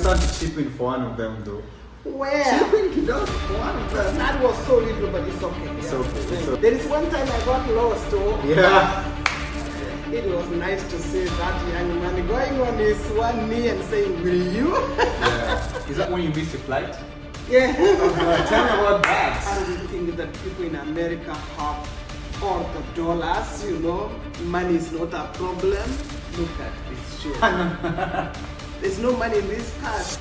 start to chip in for one of them though. Where? Chip in kidogo for one of them. That was so little, but it's okay. It's okay. It's okay. There is one time I got lost, oh. Yeah. It was nice to see that young man going on his one knee and saying, "Will you?" Yeah. Is that when you missed your flight? Yeah. Tell me about that. I really think that people in America have all the dollars, you know. Money is not a problem. Look at this show. There's no money in this part.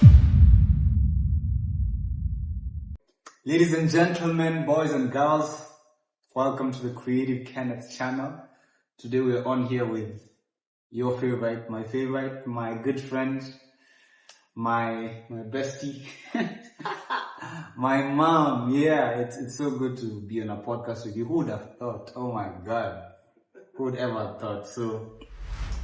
Ladies and gentlemen, boys and girls, welcome to the Creative Kenneth channel. Today we're on here with your favorite, my good friend, my bestie, my mom. Yeah, it's so good to be on a podcast with you. Who would have thought? Oh my God, who would ever have thought? So,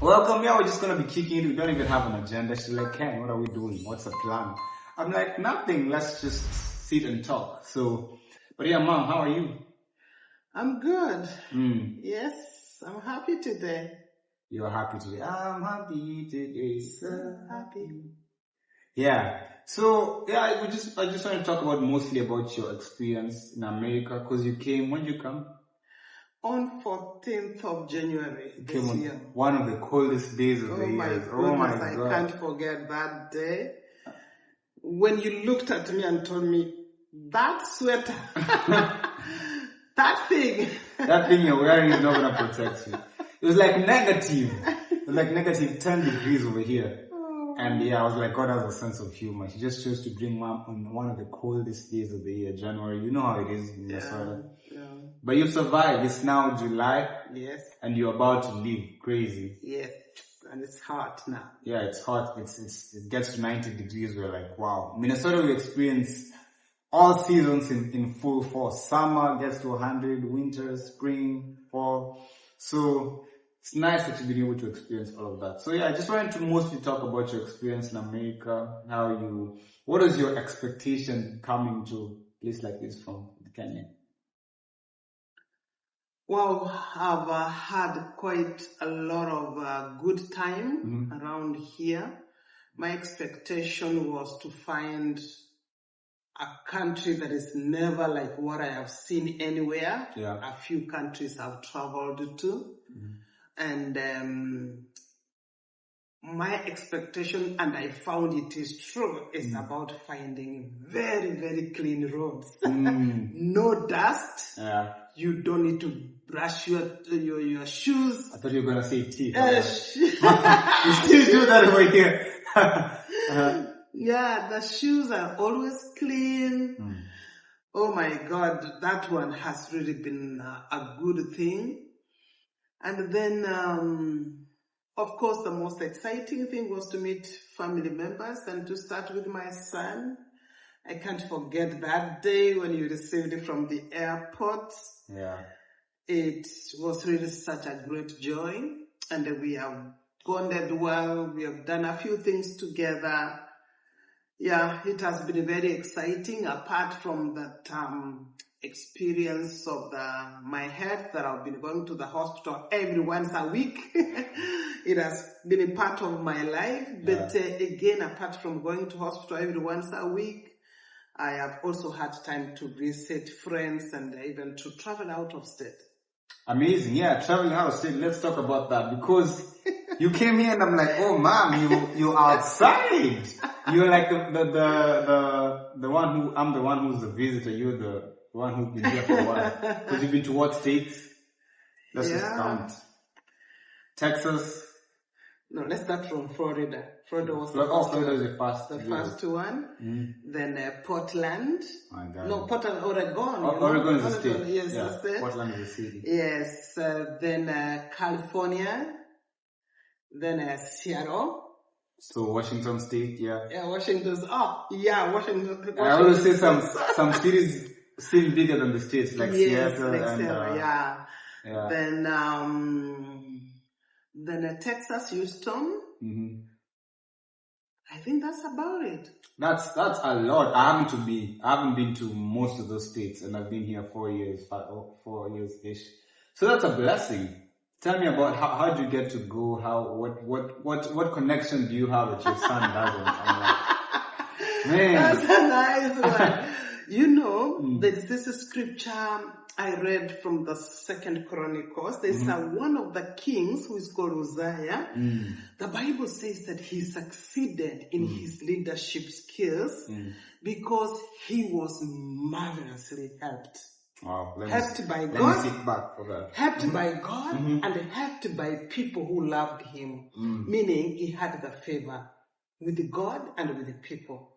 welcome. Yeah, we're just gonna be kicking it. We don't even have an agenda. She's like, Ken, what are we doing? What's the plan? I'm like, nothing. Let's just sit and talk. So, but yeah, mom, how are you? I'm good. Yes, I'm happy today. You're happy today. I'm happy today. So happy. Yeah. So yeah, I just want to talk about mostly about your experience in America, because you came. When did you come? On 14th of January You this came on year. one of the coldest days of Oh the my year. goodness, Oh my I God. can't forget that day. When you looked at me and told me, that sweater, that thing. That thing you're wearing is not gonna protect you. It was like negative. It was like negative 10 degrees over here. And yeah, I was like, God has a sense of humor. He just chose to bring mom on one of the coldest days of the year, January. You know how it is in Minnesota. Yeah. But you've survived. It's now July. Yes. And you're about to leave. Crazy. Yes. And it's hot now. Yeah, it's hot. It gets to 90 degrees. We're like, wow. Minnesota, we experience all seasons in full force. Summer gets to 100, winter, spring, fall. So it's nice that you've been able to experience all of that. So yeah, I just wanted to mostly talk about your experience in America. What is your expectation coming to a place like this from Kenya? Well, I've had quite a lot of good time around here. My expectation was to find a country that is never like what I have seen anywhere. Yeah. A few countries I've traveled to. And my expectation, and I found it is true, is about finding very, very clean roads. No dust. Yeah. You don't need to brush your shoes. I thought you were gonna say teeth. You You still do that over here. Yeah, the shoes are always clean. Oh my God, that one has really been a good thing. And then, of course, the most exciting thing was to meet family members and to start with my son. I can't forget that day when you received it from the airport. Yeah. It was really such a great joy. And we have bonded well. We have done a few things together. Yeah, it has been very exciting, apart from that experience of my health, that I've been going to the hospital every once a week. It has been a part of my life. But again, apart from going to hospital every once a week, I have also had time to visit friends and even to travel out of state. Amazing. Yeah, traveling out of state. Let's talk about that, because you came here and I'm like, oh mom, you're outside. You're like the one who, I'm the one who's the visitor. You're the one who's been here for a while. Because you've been to what states? Let's just count. Texas. No, let's start from Florida. Florida was Florida is the first one. Then Portland. My God. No, Portland, Oregon. Oregon is a state. Yes, yeah. the state. Portland is a city. Yes. Then California. Then Seattle. So Washington State, yeah. Yeah, Washington's. Oh, yeah, Washington. I always say some cities seem bigger than the states, like Seattle like and Seattle, yeah. Yeah. Then Texas, Houston. I think that's about it. That's a lot. I haven't been to most of those states, and I've been here 4 years, 4 years ish. So that's a blessing. Tell me about how did you get to go? What connection do you have that your son doesn't? Man. That's a nice one. You know, there's this scripture I read from the 2nd Chronicles. There's one of the kings who is called Uzziah. The Bible says that he succeeded in his leadership skills because he was marvelously helped. Wow. Helped by Let God. me sit back for that. Helped by God and helped by people who loved him. Meaning he had the favor with God and with the people.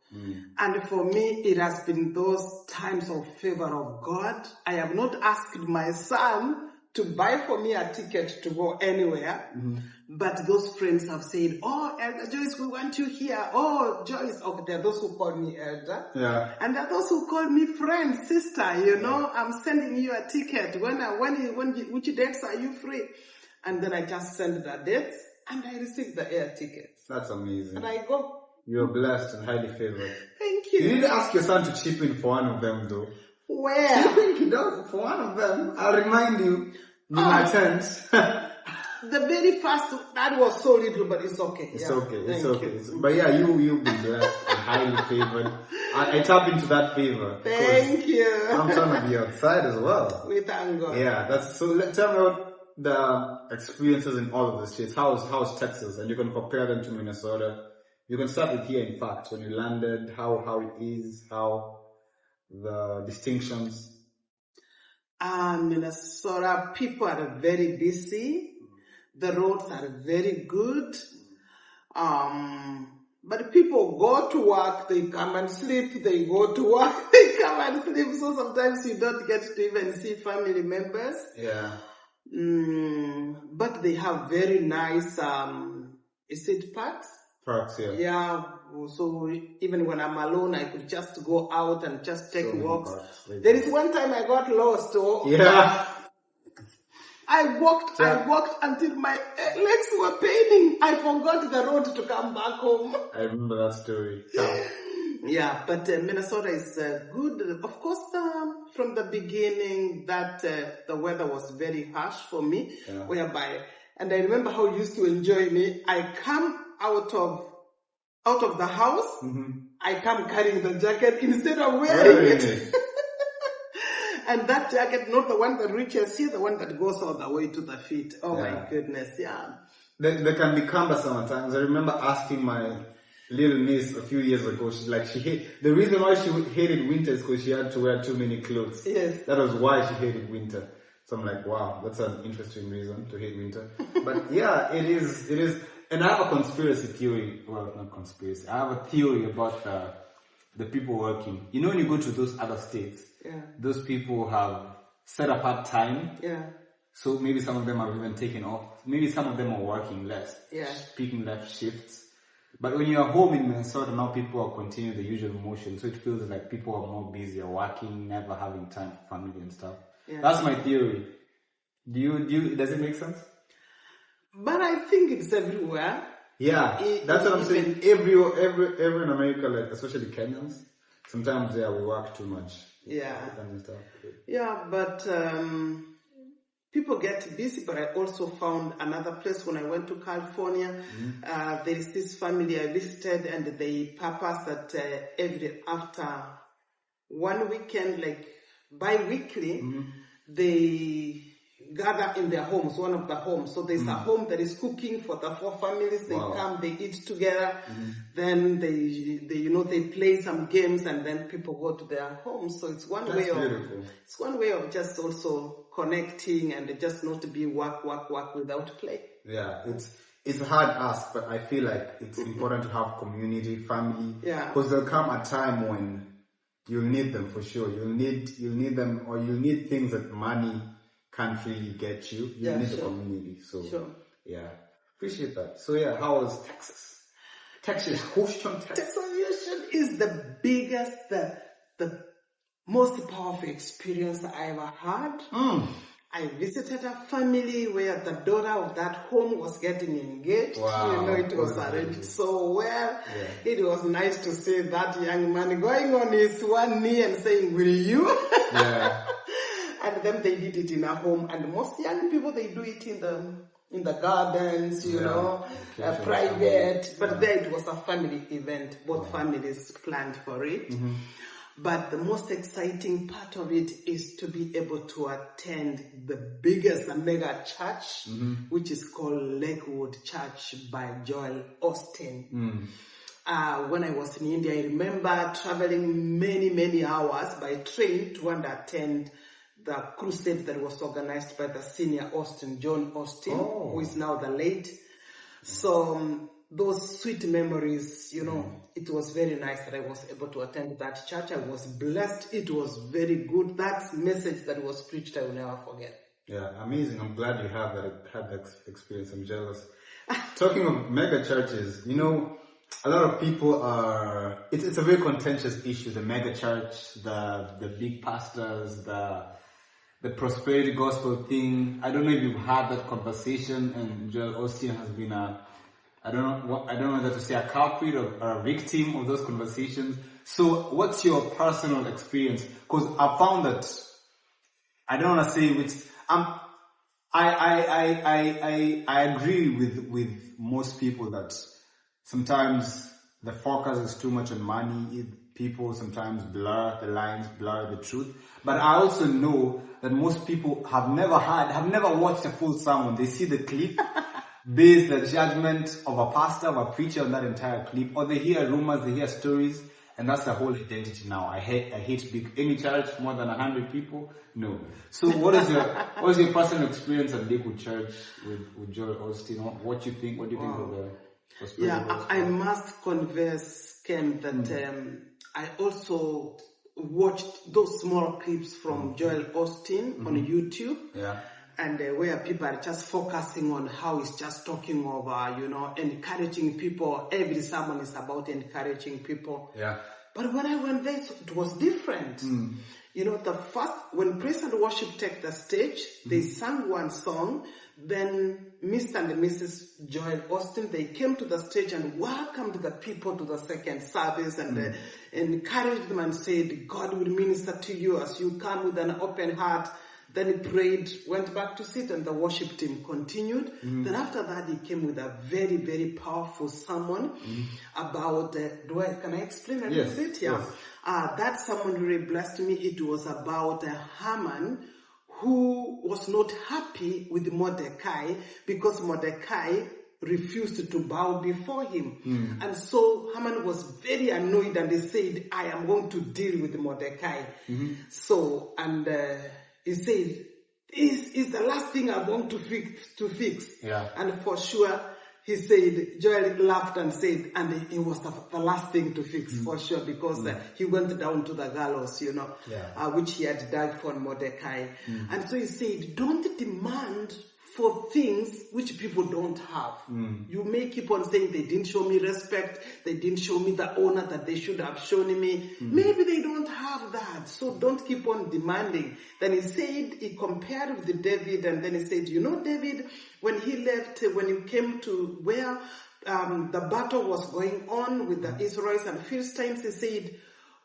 And for me, it has been those times of favor of God. I have not asked my son to buy for me a ticket to go anywhere. But those friends have said, oh, Elder Joyce, we want you here. Oh, Joyce. Okay, there are those who call me Elder. Yeah. And there are those who call me friend, sister, you know, I'm sending you a ticket. Which dates are you free? And then I just send the dates and I receive the air tickets. That's amazing. And I go. You're blessed and highly favored. Thank you. You need to ask your son to chip in for one of them, though. Where? Chip in for one of them. I'll remind you. You might attend. The very first, that was so little, but it's okay. It's Yeah. okay. It's Thank okay. you. But yeah, you've been blessed and highly favored. I tap into that favor. Thank you. I'm trying to be outside as well. We thank God. Yeah, tell me about the experiences in all of the states. How's Texas? And you can compare them to Minnesota. You can start with here, in fact, when you landed, how it is, how the distinctions. Minnesota, people are very busy. The roads are very good. But people go to work, they come and sleep, they go to work, they come and sleep. So sometimes you don't get to even see family members. Yeah. But they have very nice, parks? Parks, yeah. Yeah, so even when I'm alone, I could just go out and just take So many walks. parks. There is one time I got lost. Yeah. I walked until my legs were paining. I forgot the road to come back home. I remember that story. Yeah. Yeah, but Minnesota is good. Of course, from the beginning, that the weather was very harsh for me, and I remember how it used to enjoy me. I come out of the house, I come carrying the jacket instead of wearing it. And that jacket, not the one that reaches here, the one that goes all the way to the feet. Oh my goodness, yeah. They can be cumbersome at times. I remember asking my little niece a few years ago, the reason why she hated winter is because she had to wear too many clothes. Yes. That was why she hated winter. So I'm like, wow, that's an interesting reason to hate winter. But yeah, it is. And I have a conspiracy theory. Well, not conspiracy. I have a theory about the people working. You know, when you go to those other states, those people have set apart time. Yeah. So maybe some of them have even taken off. Maybe some of them are working less. Yeah. Picking less shifts. But when you're home in Minnesota, now people are continuing the usual motion. So it feels like people are more busy, are working, never having time for family and stuff. Yeah. That's my theory. Does it make sense? But I think it's everywhere. Yeah, that's what I'm saying. Every in America, like especially Kenyans, sometimes we work too much. Yeah. Yeah, but people get busy. But I also found another place when I went to California. There is this family I visited, and they purpose that after one weekend, like bi-weekly, they gather in their homes, one of the homes. So there's a home that is cooking for the 4 families. They come, they eat together. Then they play some games, and then people go to their homes. So it's one way of just also connecting and just not to be work without play. Yeah, it's a hard ask, but I feel like it's important to have community, family. Yeah. Because there'll come a time when you'll need them for sure. You'll need them, or you'll need things that money can't really get you. You need the community. So yeah, appreciate that. So yeah, how was Texas? Houston, Texas. Texas is the biggest, the most powerful experience I ever had. I visited a family where the daughter of that home was getting engaged. Wow. It was arranged so well. Yeah. It was nice to see that young man going on his one knee and saying, "Will you?" Yeah. And then they did it in a home, and most young people, they do it in in the gardens, you know, private. But there it was a family event. Both families planned for it. But the most exciting part of it is to be able to attend the biggest mega church, which is called Lakewood Church by Joel Austin. When I was in India, I remember traveling many hours by train to attend the crusade that was organized by the senior Austin, John Austin, who is now the late. So those sweet memories, you know, it was very nice that I was able to attend that church. I was blessed. It was very good. That message that was preached, I will never forget. Yeah, amazing. I'm glad you had that experience. I'm jealous. Talking of mega churches, you know, a lot of people are, it's a very contentious issue, the mega church, the big pastors, the prosperity gospel thing. I don't know if you've had that conversation, and Joel Austin has been I don't know whether to say a culprit or a victim of those conversations. So what's your personal experience? Because I found that, I don't want to say which, I agree with most people that sometimes the focus is too much on money. People sometimes blur the lines, blur the truth. But I also know that most people have never watched a full sermon. They see the clip, base the judgment of a pastor, of a preacher on that entire clip, or they hear rumors, they hear stories, and that's the whole identity now. I hate big, any church more than 100 people. No. So what is your personal experience at Lakewood Church with Joel Austin? What do you think of the prosperity? Yeah, I must confess, Ken, that I also watched those small clips from Joel Austin on YouTube. Yeah. And where people are just focusing on how he's just talking over, you know, encouraging people. Every sermon is about encouraging people. Yeah. But when I went there, it was different. You know, when praise and worship take the stage, they sang one song. Then Mr. and Mrs. Joel Austin, they came to the stage and welcomed the people to the second service and encouraged them and said, God will minister to you as you come with an open heart. Then he prayed, went back to sit, and the worship team continued. Then after that, he came with a very, very powerful sermon about, can I explain a little bit? Yeah. Yes. That sermon really blessed me. It was about Haman, who was not happy with Mordecai because Mordecai refused to bow before him. And so Haman was very annoyed, and he said, I am going to deal with Mordecai. So, and he said, is the last thing I want to fix. Yeah. And for sure, he said, Joel laughed and said, and it was the last thing to fix for sure, because he went down to the gallows, you know, which he had dug for Mordecai. And so he said, don't demand for things which people don't have. You may keep on saying they didn't show me respect, they didn't show me the honor that they should have shown me. Maybe they don't have that, so don't keep on demanding. Then he said, he compared with David, and then he said, you know, David, when he left, when he came to where the battle was going on with the Israelites and Philistines, he said,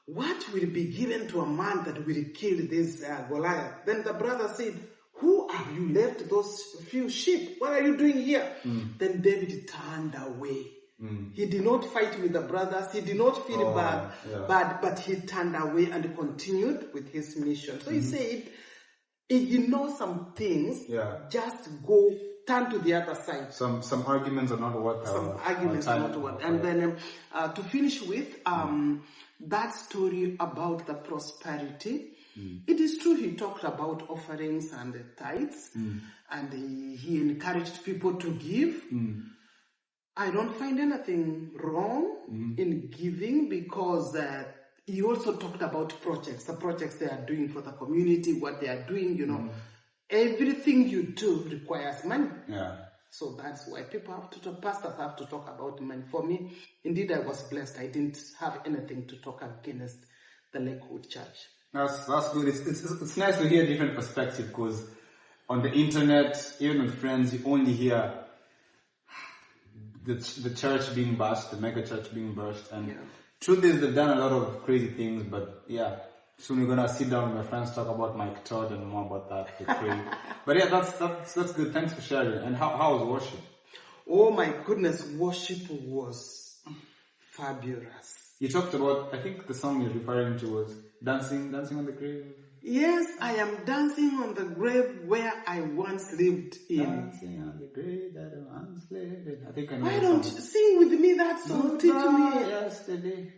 what will be given to a man that will kill this Goliath? Then the brother said, who have you left those few sheep? What are you doing here? Then David turned away. He did not fight with the brothers. He did not feel bad, but he turned away and continued with his mission. So he said, ignore some things, just go, turn to the other side. Some arguments are not worth And then to finish with, that story about the prosperity, it is true he talked about offerings and tithes, and he encouraged people to give. I don't find anything wrong in giving, because he also talked about projects, the projects they are doing for the community, what they are doing, you know. Everything you do requires money. Yeah. So that's why pastors have to talk about money. For me, indeed, I was blessed. I didn't have anything to talk against the Lakewood Church. That's good. It's nice to hear a different perspective, because on the internet, even with friends, you only hear the church being bashed, the mega church being bashed, and truth is they've done a lot of crazy things, but Soon we're gonna sit down with my friends, talk about Mike Todd and more about that. The creed. But yeah, that's good. Thanks for sharing. And how was worship? Oh my goodness, worship was fabulous. You talked about, I think the song you're referring to was dancing on the grave. Yes, I am dancing on the grave where I once lived in. Dancing on the grave that I once lived in. I think I know. Why don't you sing with me that song? Teach me. Yesterday.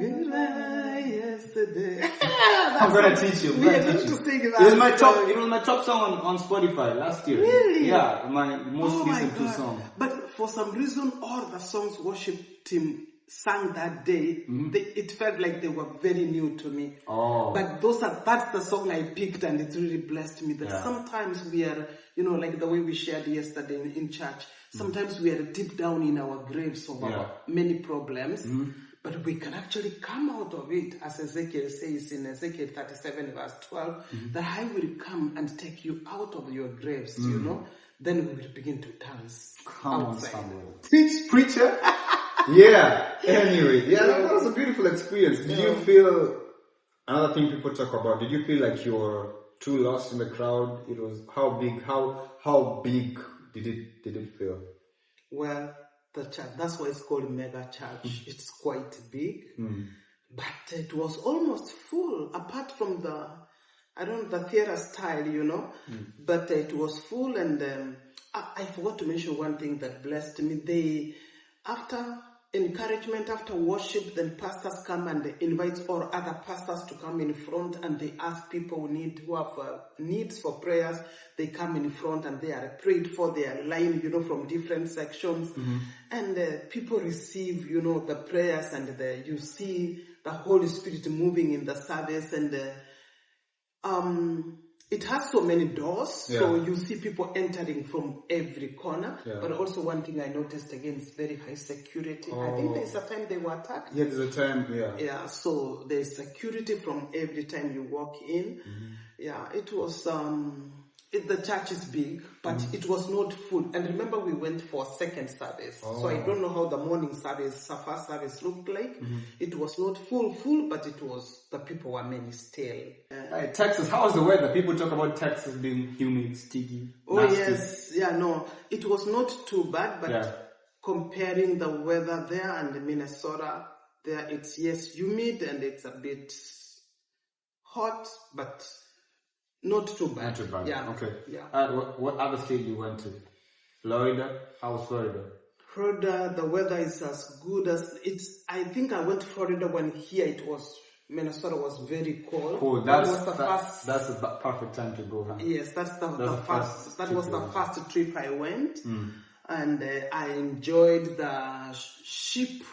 Goodbye yesterday. I'm gonna teach you. We are going to sing that. It was my top song on Spotify last year. Really? Yeah, my most Oh my listened to God. song. But for some reason, all the songs worship team sang that day, it felt like they were very new to me. Oh. But that's the song I picked, and it really blessed me. That sometimes we are, like the way we shared yesterday in church, sometimes we are deep down in our graves of our many problems, but we can actually come out of it, as Ezekiel says in Ezekiel 37 verse 12, that I will come and take you out of your graves, then we will begin to dance outside. On, somewhere. Teach, preacher. Yeah. Anyway, that was a beautiful experience. Did you feel, another thing people talk about, did you feel like you were too lost in the crowd? It was, how big did it feel? Well, the church, that's why it's called mega church. It's quite big, but it was almost full, apart from the theater style, but it was full. And I forgot to mention one thing that blessed me. After encouragement, after worship, then pastors come and they invite all other pastors to come in front, and they ask people who have needs for prayers. They come in front and they are prayed for. They are lined, from different sections, and people receive, the prayers, and you see the Holy Spirit moving in the service, and it has so many doors, so you see people entering from every corner. But also one thing I noticed again is very high security. I think there's a time they were attacked. Yeah, there's a time, Yeah, so there's security from every time you walk in. Yeah, it was, the church is big, but it was not full. And remember, we went for second service. So I don't know how the morning service, first service looked like. It was not full, but the people were many still. Texas, how was the weather? People talk about Texas being humid, sticky, nasty. Yes. Yeah, no. It was not too bad, but comparing the weather there and Minnesota, there it's, humid and it's a bit hot, but not too bad. Not too bad. Yeah. Okay. Yeah. What other state you went to? Florida? How was Florida? Florida, the weather is as good as it's. I think I went to Florida when Minnesota was very cold. Cool. That's the perfect time to go. Huh? Yes, that was the first trip I went, and I enjoyed the ship,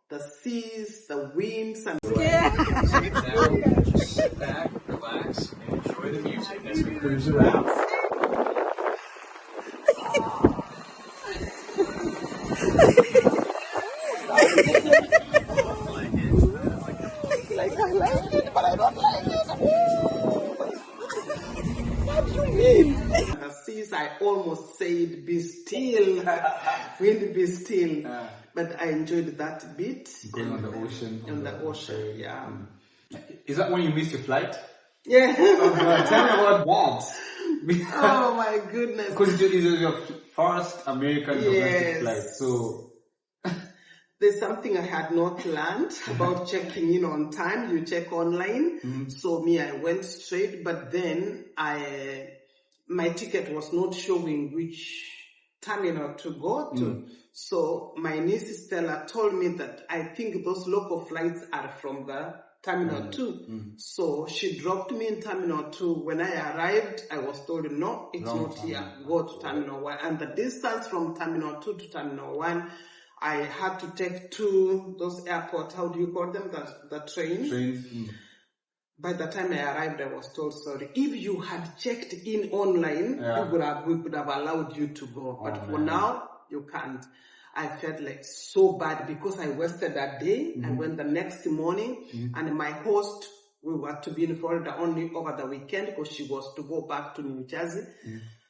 the seas, the winds, and now just sit back, relax, and enjoy the music as we cruise around. I like it, but I don't like it. What do you mean? The seas, I almost said, be still, wind be still. But I enjoyed that bit. Being on the ocean. On the ocean, yeah. Is that when you missed your flight? Yeah. Oh God, tell me about that. Oh my goodness. Because it was your first American domestic flight, so... There's something I had not learned about checking in on time. You check online. So I went straight, but then my ticket was not showing which terminal to go to. So my niece Stella told me that I think those local flights are from the Terminal 2. So she dropped me in Terminal 2. When I arrived, I was told, no, it's not here. Go to Terminal 1. And the distance from Terminal 2 to Terminal 1, I had to take those airport, how do you call them? The trains. By the time I arrived, I was told, sorry, if you had checked in online, we could have allowed you to go. But for now, you can't. I felt like so bad because I wasted that day. I went the next morning, and my host, we were to be in Florida only over the weekend because she was to go back to New Jersey.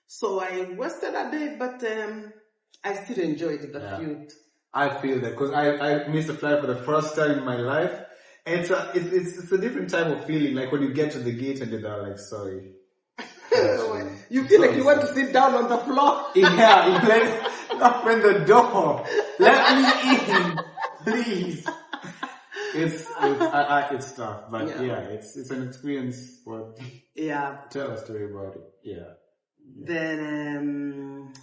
So I wasted a day, but I still enjoyed the food. I feel that because I missed a flight for the first time in my life, it's a different type of feeling. Like when you get to the gate and they're like, sorry. You feel like you want to sit down on the floor. Yeah, you like open the door. Let me in, please. It's tough, but yeah, it's an experience. What? Yeah. Tell a story about it. Yeah. Then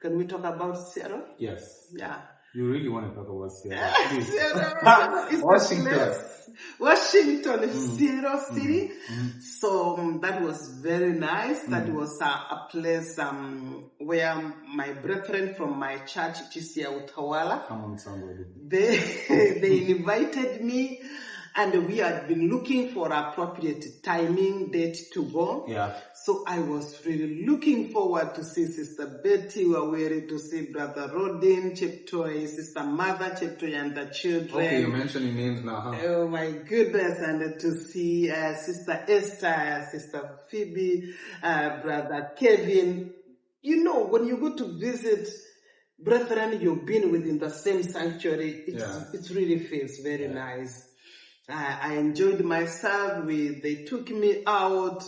can we talk about Seattle? Yes. Yeah. You really want to talk about Seattle? Please. Seattle is Washington. Washington, Seattle City. So that was very nice. That was a place where my brethren from my church, GCI Utawala, Come on, somebody. they invited me, and we had been looking for appropriate timing date to go. Yeah. So I was really looking forward to see Sister Betty Waweri, to see Brother Rodin Cheptoy, Sister Mother Cheptoy and the children. Okay, you're mentioning names now, huh? Oh my goodness, and to see Sister Esther, Sister Phoebe, Brother Kevin. You know, when you go to visit brethren you've been within the same sanctuary, it really feels very nice. I enjoyed myself. They took me out.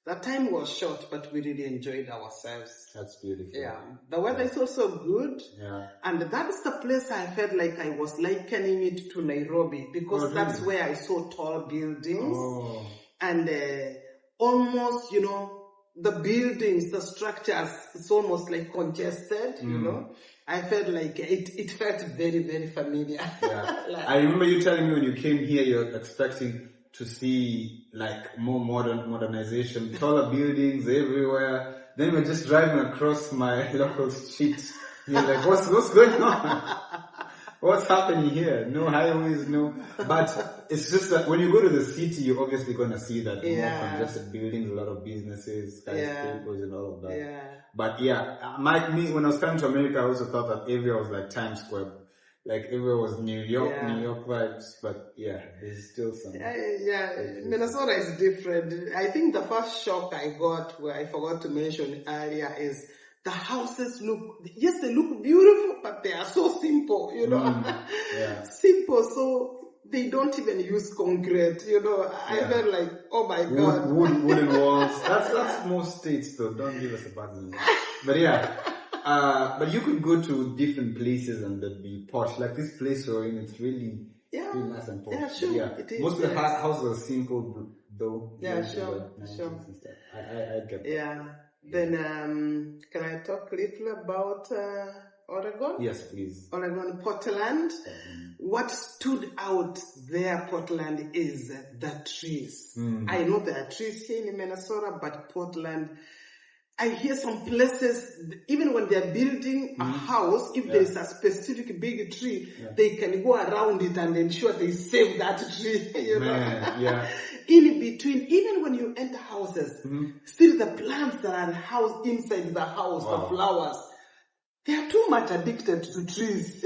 The time was short, but we really enjoyed ourselves. That's beautiful. Yeah. The weather is also good. Yeah. And that's the place I felt like I was likening it to Nairobi, because that's where I saw tall buildings. Oh. And almost, you know, the buildings, the structures, it's almost like congested, you know. I felt like it felt very, very familiar. Yeah. I remember you telling me when you came here, you're expecting to see like more modernization, taller buildings everywhere. Then we're just driving across my local street. You're like, what's going on? What's happening here? No highways, no. But it's just that when you go to the city, you're obviously going to see that more congested buildings, a lot of businesses, skyscrapers and all of that. Yeah. But yeah, when I was coming to America, I also thought that everywhere was like Times Square. Like everywhere was New York vibes. But yeah, there's still some. Minnesota is different. I think the first shock I got, where I forgot to mention earlier, is the houses they look beautiful, but they are so simple, you know. Simple, so they don't even use concrete, you know. I felt like, oh my God. Wooden walls. That's most states though. Don't give us a bad name. But yeah. But you could go to different places and they'd be posh. Like this place you're in, it's really nice and posh. Yeah, sure. It is, most of the houses are simple though. Yeah, sure. I get that. Yeah. Then, can I talk a little about Oregon? Yes, please. Oregon, Portland. What stood out there, Portland, is the trees. I know there are trees here in Minnesota, but Portland, I hear some places, even when they're building a house, if there is a specific big tree, they can go around it and ensure they save that tree. You know? In between, even when you enter houses, still the plants that are housed inside the house, the flowers, they are too much addicted to trees.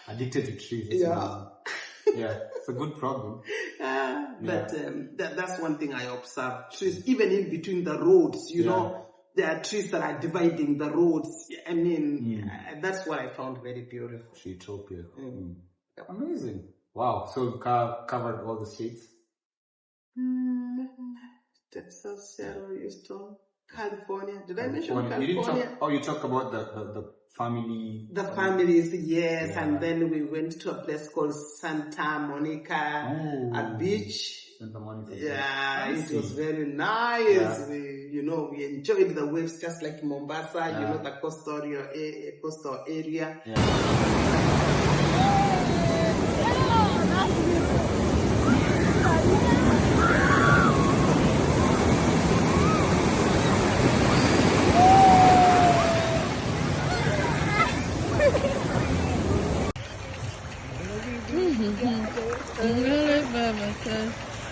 Addicted to trees. It's a good problem. But that's one thing I observe. Trees, even in between the roads, you know, there are trees that are dividing the roads. I mean, that's what I found very beautiful. Treetopia. Amazing. Wow. So you covered all the states? Texas, Seattle, Houston, California. Did I mention California? You talk about the family. The families, yes. And then we went to a place called Santa Monica, a beach. Santa Monica. Yeah, it was very nice. We enjoyed the waves just like Mombasa, you know, the coastal area.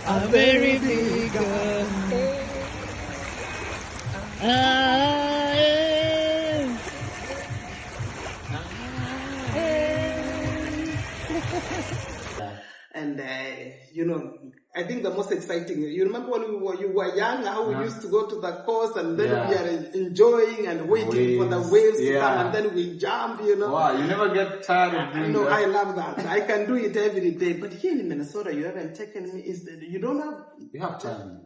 A very big gun. And, I think the most exciting, you remember when you were young, how we used to go to the coast and then we are enjoying and waiting for the waves to come and then we jump, Wow, you never get tired of doing No, that? I love that. I can do it every day. But here in Minnesota, you haven't taken me. You don't have? You have time.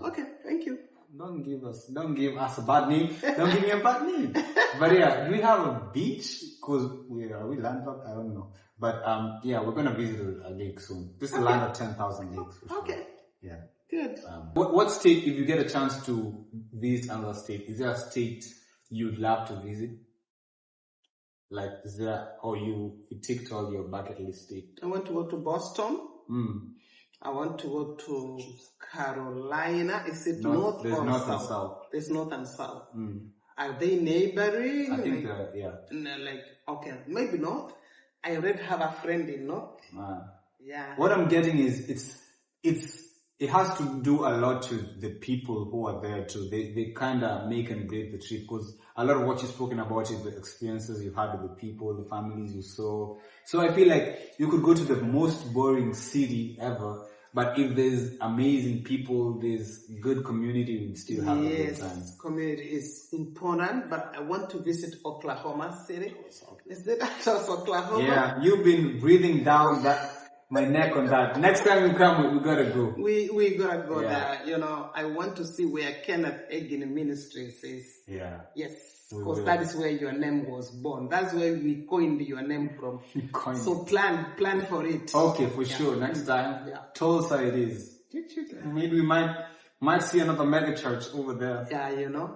Okay. Thank you. Don't give us a bad name. Don't give me a bad name. But yeah, do we have a beach? Cause we landlocked? I don't know. But we're gonna visit a lake soon. This is a land of 10,000 lakes. For sure. Okay. Yeah. Good. What state, if you get a chance to visit another state, is there a state you'd love to visit? Like, is there, or you ticked all your bucket list state? I want to go to Boston. I want to go to Carolina. Is it north there's or north south? and south. There's north and south. Are they neighboring? I think okay, maybe north. I already have a friend in north. Yeah. What I'm getting is it has to do a lot to the people who are there too. They kind of make and break the trip, because a lot of what you've spoken about is the experiences you've had with the people, the families you saw. So I feel like you could go to the most boring city ever, but if there's amazing people, there's good community, you still have a good time. Yes, community is important, but I want to visit Oklahoma City. Is that Oklahoma? Yeah, you've been breathing down my neck on that. Next time you come, we gotta go. We gotta go there. I want to see where Kenneth Hagin Ministries is. Yeah. Yes, because that is where your name was born. That's where we coined your name from. So plan for it. Okay, for sure. Next time, Tulsa it is. Maybe we might see another mega church over there. Yeah,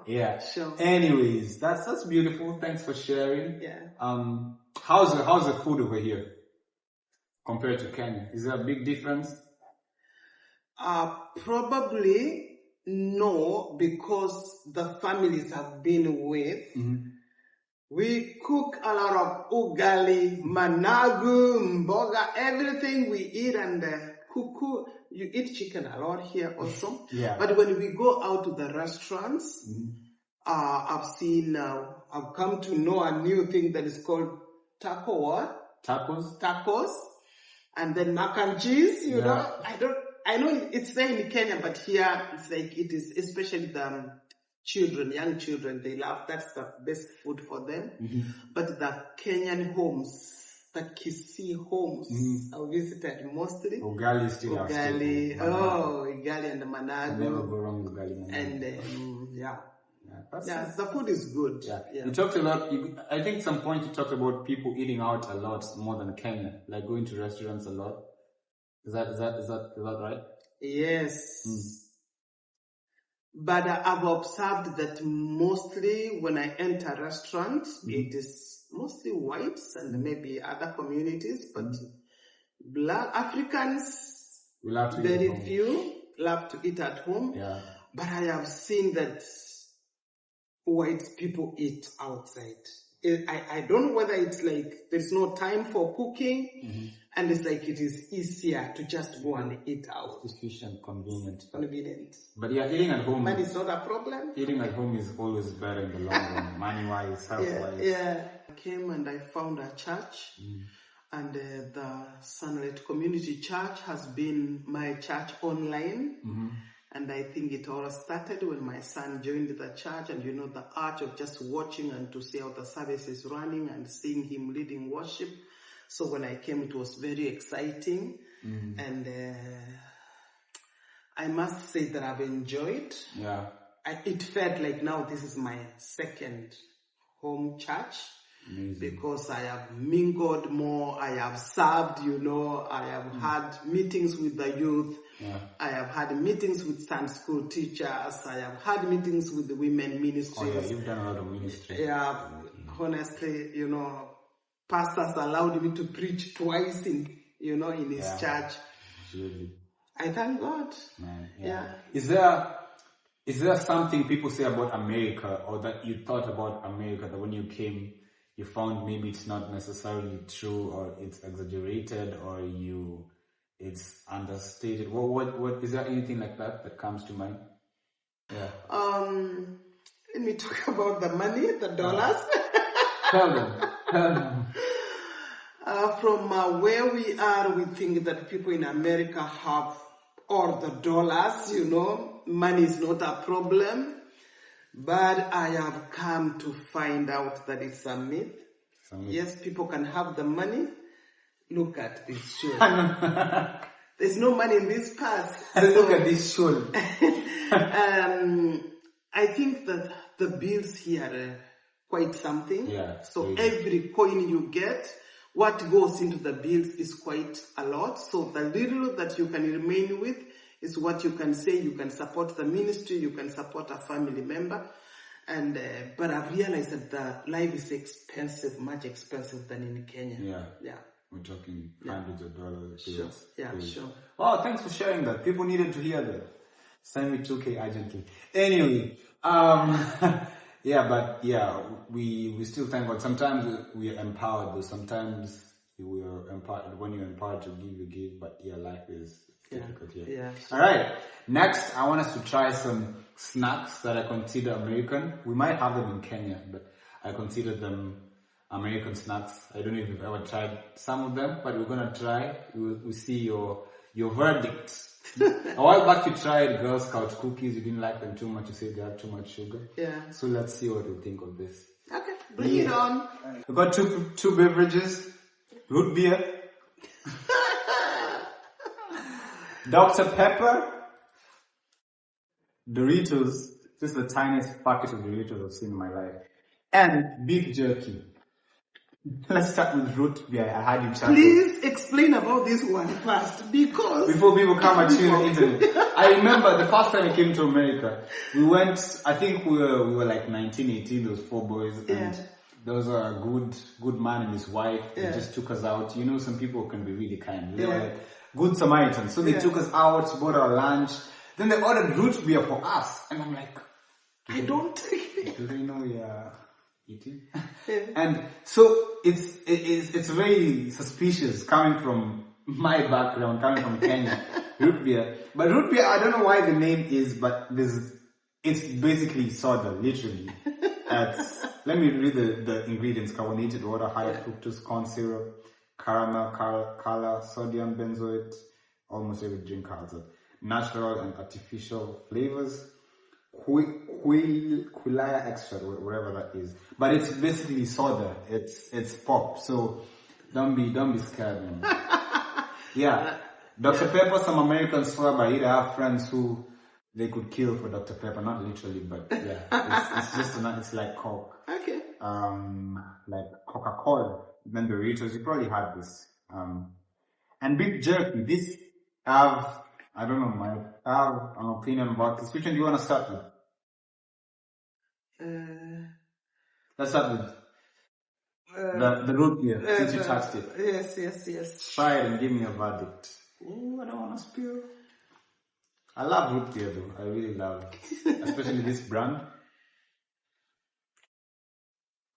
Yeah. Sure. Anyways, that's beautiful. Thanks for sharing. Yeah. How's the food over here compared to Kenya? Is there a big difference? Probably no, because the families have been with. We cook a lot of ugali, managu, mboga, everything we eat, and kuku. You eat chicken a lot here also. Yeah. But when we go out to the restaurants, I've come to know a new thing that is called taco what? Tacos. And then mac and cheese, you know. I know it's there in Kenya, but here it's like it is, especially the young children, they love, that's the best food for them. But the Kenyan homes, the Kisii homes, I visited mostly. Ugali is still our staple. Ugali and managu. Never go wrong with ugali and managu. And the food is good. Yeah. You talked a lot. I think some point you talked about people eating out a lot more than Kenya, like going to restaurants a lot. Is that right? Yes. But I've observed that mostly when I enter restaurants, it is mostly whites and maybe other communities, but Black Africans, very few love to eat at home. Yeah. But I have seen that white people eat outside. I don't know whether it's like there's no time for cooking, and it's like it is easier to just go and eat out. Efficient, convenient. But eating at home. Money is not a problem. Eating at home is always better in the long run, money-wise, health-wise. Yeah. I came and I found a church, and the Sunlight Community Church has been my church online. And I think it all started when my son joined the church, and the art of just watching and to see how the service is running and seeing him leading worship. So when I came, it was very exciting. And I must say that I've enjoyed. Yeah. It felt like now this is my second home church. Amazing. Because I have mingled more, I have served, I have had meetings with the youth, I have had meetings with Sunday school teachers, I have had meetings with the women ministries. Oh yeah, you've done a lot of ministry. Yeah, honestly, pastors allowed me to preach twice in his church. Absolutely. I thank God. Man, yeah. Is there something people say about America, or that you thought about America, that when you came, you found maybe it's not necessarily true, or it's exaggerated, or it's understated? What is there anything like that comes to mind? Yeah. Let me talk about the money, the dollars. Tell them. From where we are, we think that people in America have all the dollars, money is not a problem. But I have come to find out that it's a myth. Yes, people can have the money. Look at this show. There's no money in this purse. Look at this show. I think that the bills here are quite something. Yeah, so really. every coin you get, what goes into the bills is quite a lot. So the little that you can remain with is what you can say. You can support the ministry, you can support a family member. And but I've realized that the life is expensive, much expensive than in Kenya. Yeah. We're talking hundreds of dollars. Sure. Yeah, sure. Oh, thanks for sharing that. People needed to hear that. Send me 2K urgently. Anyway, we still thank God. Sometimes we are empowered, but sometimes we are empowered. When you're empowered to give, you give. But life is difficult. Yeah. All right. Next, I want us to try some snacks that I consider American. We might have them in Kenya, but I consider them American snacks. I don't know if you've ever tried some of them, but we're gonna try. We'll see your verdict. A while back you tried Girl Scout cookies. You didn't like them too much. You said they have too much sugar. Yeah. So let's see what you think of this. Okay, bring it on. We got two beverages: root beer, Dr. Pepper, Doritos. This is the tiniest packet of Doritos I've seen in my life, and beef jerky. Let's start with root beer. I had you chat. Please explain about this one first, because before people come at you in Italy. I remember the first time I came to America, we went, I think we were like 19, 18, those 4 boys, and there was a good man and his wife. They just took us out. Some people can be really kind. They were like good Samaritans. So they took us out, bought our lunch. Then they ordered root beer for us. And I'm like, do they know we are eating? And so it's very suspicious coming from my background, coming from Kenya, root beer. But root beer, I don't know why the name is, but it's basically soda, literally. Let me read the ingredients: carbonated water, high fructose corn syrup, caramel color, sodium benzoate. Almost every drink has it. Natural and artificial flavors. Quilaya extract, whatever that is, but it's basically soda. It's pop. So don't be scared, man. Dr. Pepper. Some Americans swear by it. I have friends who they could kill for Dr. Pepper, not literally, but it's just it's like Coke. Okay. Like Coca-Cola. Then Doritos. You probably had this. And beef jerky. This I don't know, I have an opinion about this. Which one do you want to start with? Let's start with the root beer, since you touched it. Yes. Try it and give me a verdict. Oh, I don't want to spill. I love root beer though. I really love it. Especially this brand.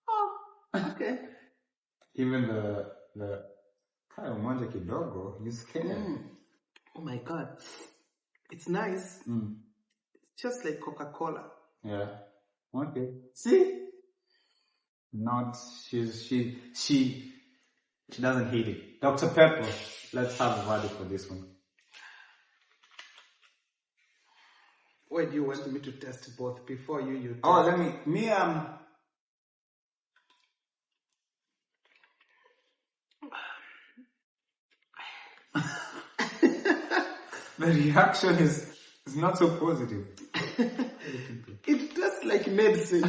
Oh, okay. Even the Kaya umoja kidogo, you scared. Oh my God, it's nice. It's just like Coca-Cola. Yeah. Okay. See? She doesn't hate it. Dr. Pepper, let's have a verdict for this one. Why do you want me to test both before you test? Oh, the reaction is not so positive. It tastes like medicine.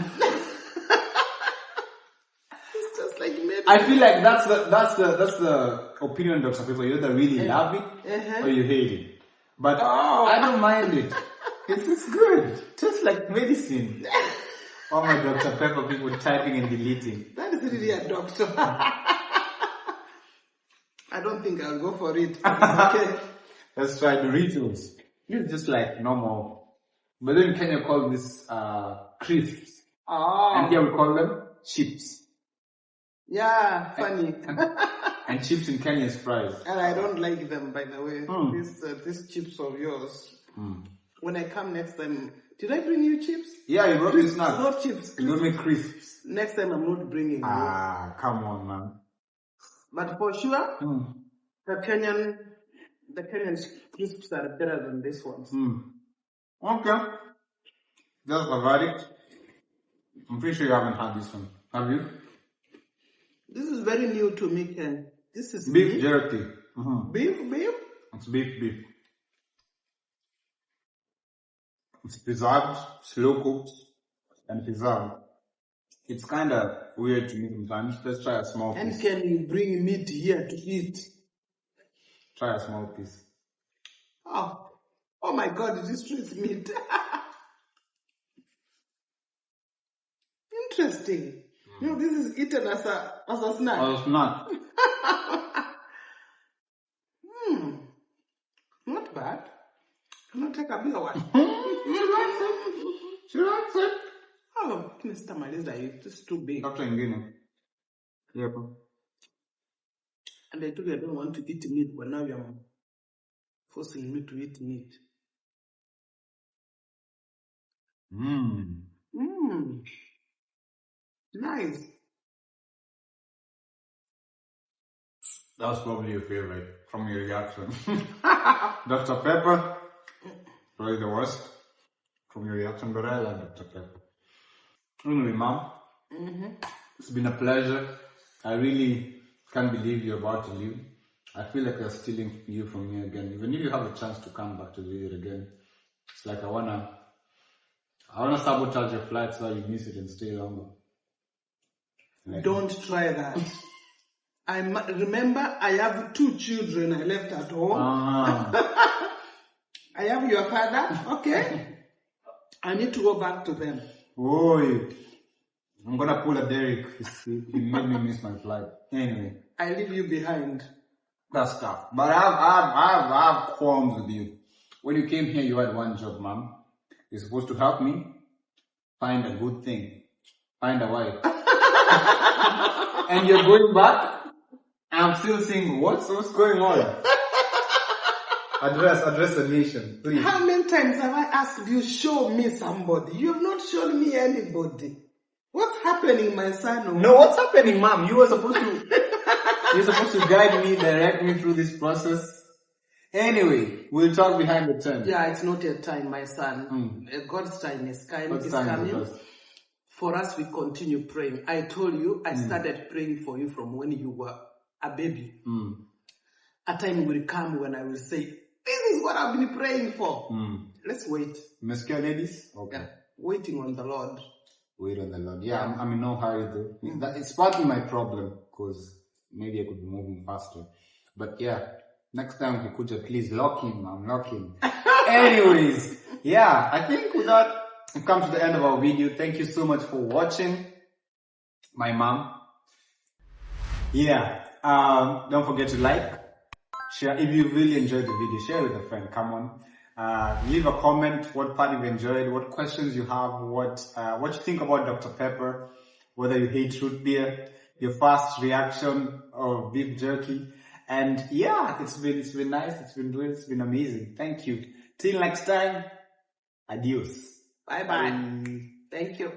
It's just like medicine. I feel like that's the opinion of Dr. Pepper. You either really love it or you hate it. But I don't mind it. It's good. It tastes like medicine. All my Dr. Pepper people typing and deleting. That is really a doctor. I don't think I'll go for it. Okay. Let's try Doritos. It's just like normal. But then in Kenya call this crisps. Oh. And here we call them chips. Yeah, funny. And chips in Kenya is fries. And I don't like them, by the way. These chips of yours. When I come next time, did I bring you chips? Yeah, you brought me snacks. Not chips. You brought me crisps. Next time I'm not bringing you. Come on, man. But for sure, Mm. the Kenyan crisps are better than this ones. Okay. That's a verdict. I'm pretty sure you haven't had this one. Have you? This is very new to me, Ken. This is Beef meat. jerky. Beef? It's beef. It's preserved, slow cooked, and preserved. It's kind of weird to me sometimes. Let's try a small And piece. can you bring meat here to eat? Try a small piece. Oh my God, it is street meat. Interesting. This is eaten as a snack. Oh, it's not. Not bad. I'm gonna take a bigger one. She likes it. Oh, Mr. Maliza, it's too big. After ingine. Yep. And I told you I don't want to eat meat, but now you're forcing me to eat meat. Nice. That was probably your favorite from your reaction. Dr. Pepper, probably the worst from your reaction, but I like Dr. Pepper. Anyway, Mom, it's been a pleasure. I really can't believe you're about to leave. I feel like they're stealing you from me again. Even if you have a chance to come back to visit again, it's like I wanna sabotage your flight so you miss it and stay longer. Like, Don't try that. Remember, I have 2 children I left at home. I have your father, okay? I need to go back to them. Oi, I'm gonna pull a Derek. He made me miss my flight. Anyway, I leave you behind. that's tough. But I have qualms with you. When you came here, you had one job, Mom. You're supposed to help me find a good thing, find a wife. And you're going back. I'm still single. What's going on? Address the nation, please. How many times have I asked you, show me somebody? You have not shown me anybody. What's happening, my son? No, what's happening, Mom? You're supposed to guide me, direct me through this process. Anyway, we'll talk behind the tent. Yeah, it's not your time, my son. God's time is coming. For us, we continue praying. I told you, I started praying for you from when you were a baby. A time will come when I will say, this is what I've been praying for. Let's wait. Meskia ladies? Okay. Yeah, waiting on the Lord. Wait on the Lord. Yeah, I'm in no hurry though. It's partly my problem because maybe I could be moving faster. But yeah, next time Kikuja, please lock in, Mom, lock in. Anyways, yeah, I think with that, we've come to the end of our video. Thank you so much for watching. My mom. Yeah, don't forget to like, share. If you really enjoyed the video, share with a friend. Come on. Leave a comment what part you've enjoyed, what questions you have, what you think about Dr. Pepper, whether you hate root beer, your first reaction of beef jerky. And yeah, it's been nice, it's been amazing. Thank you. Till next time, adios. Bye-bye. Thank you.